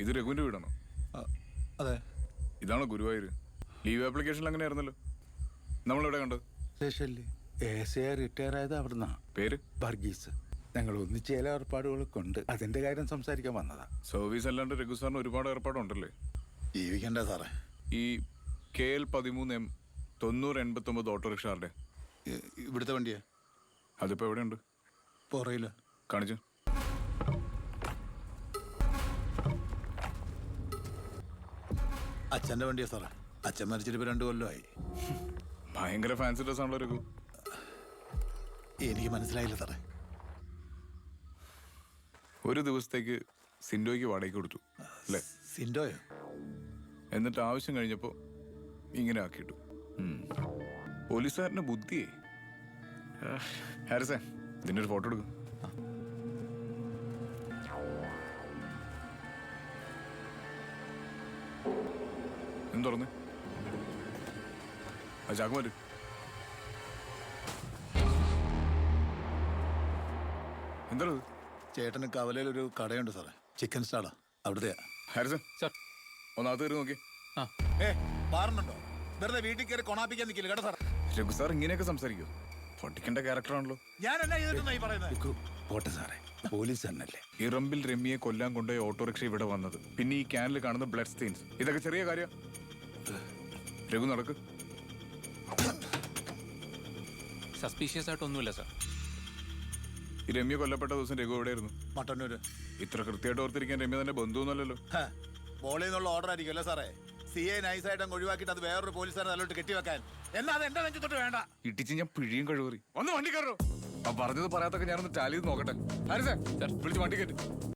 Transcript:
ഇത് രഘുവിന്റെ വീടാണോ? അതെ. ഇതാണോ ഗുരുവായൂർ? ലീവ് ആപ്ലിക്കേഷനിൽ അങ്ങനെയായിരുന്നല്ലോ. നമ്മളെവിടെ കണ്ടത്? സ്റ്റേഷനിൽ ASI റിട്ടയർ ആയത് അവിടുന്നാ. പേര്? വർഗീസ്. ഞങ്ങൾ ഒന്നിച്ച് ചില ഏർപ്പാടുകളൊക്കെ ഉണ്ട്. അതിന്റെ കാര്യം സംസാരിക്കാൻ വന്നതാ. സർവീസ് അല്ലാണ്ട് രഘു സാറിന് ഒരുപാട് ഏർപ്പാടുണ്ടല്ലേ? ജീവിക്കണ്ടേ സാറേ? ഈ KL 13M 9089 ഓട്ടോറിക്ഷ ആരുടെ? ഇവിടുത്തെ വണ്ടിയാ. അതിപ്പോ എവിടെയുണ്ട്? പുറയില്ല. കാണിച്ചു. അച്ഛന്റെ വണ്ടിയാ സാറേ. അച്ഛൻ മരിച്ചിട്ട് ഇപ്പൊ 2 കൊല്ലമായി. ഭയങ്കര ഫാൻസി ഡ്രസ് ആണല്ലോ രഘു. എനിക്ക് മനസ്സിലായില്ല സാറേ. ഒരു ദിവസത്തേക്ക് സിൻഡോയ്ക്ക് വാടകയ്ക്ക് കൊടുത്തു അല്ലേ? സിൻഡോയോ? എന്നിട്ട് ആവശ്യം കഴിഞ്ഞപ്പോ ഇങ്ങനെ ആക്കിയിട്ടു. പോലീസുകാരന്റെ ബുദ്ധിയേ. ഹാരിസേ, ഇതിന്റെ ഒരു ഫോട്ടോ എടുക്കും. എന്തുറന്ന് ആ ചാക്കുമാര് എന്താണ്? ചേട്ടന് കവലയിൽ ഒരു കടയുണ്ട് സാറേ. ചിക്കൻ സ്റ്റാളാ. അവിടുത്തെ. ഹാരിസൺ സാർ ഒന്നാമത്തെ കയറി നോക്കി. മാറുന്നുണ്ടോ? വെറുതെ വീട്ടിൽ കയറി കൊണാപ്പിക്കാൻ നിൽക്കില്ല കേട്ടോ സാർ. രഘു സാർ ഇങ്ങനെയൊക്കെ സംസാരിക്കോ? പൊട്ടിക്കേണ്ട ക്യാരക്ടറാണല്ലോ. ഞാൻ എന്നാ ചെയ്തിട്ടുണ്ടായി പറയുന്നത്? പോട്ടെ സാറേ, പോലീസ് തന്നെയല്ലേ. ഇറമ്പിൽ രമ്യയെ കൊല്ലാൻ കൊണ്ടുപോയ ഓട്ടോറിക്ഷ ഇവിടെ വന്നത്, പിന്നെ ഈ ക്യാനിൽ കാണുന്ന ബ്ലഡ് സ്റ്റെയിൻസ്, ഇതൊക്കെ ചെറിയ കാര്യം. രഘു നടക്ക്. സസ്പീഷ്യസ് ആയിട്ടൊന്നുമില്ല സാർ. ഈ രമ്യ കൊല്ലപ്പെട്ട ദിവസം രഘു എവിടെയായിരുന്നു? മട്ടന്നൂര്. ഇത്ര കൃത്യമായിട്ട് ഓർത്തിരിക്കാൻ രമ്യ തന്നെ ബന്ധുവൊന്നുമല്ലല്ലോ. മോളിൽ നിന്നുള്ള ഓർഡർ ആയിരിക്കും അല്ലേ സാറേ? CA നൈസായിട്ട് അങ്ങ് ഒഴിവാക്കിയിട്ട് അത് വേറൊരു പോലീസുകാരെ നല്ലോട്ട് കെട്ടിവെക്കാൻ. എന്നാ അത് എന്റെ നെഞ്ചത്തോട്ട് വേണ്ട. ഇട്ടിച്ച് ഞാൻ പിഴിയും കഴിവേറി. ഒന്ന് വണ്ടി കയറോ? ആ പറഞ്ഞത് പറയാത്തൊക്കെ ഞാനൊന്ന് ടാലി ചെയ്ത് നോക്കട്ടെ. ആര് സാർ വിളിച്ച് വണ്ടി കയറ്റി.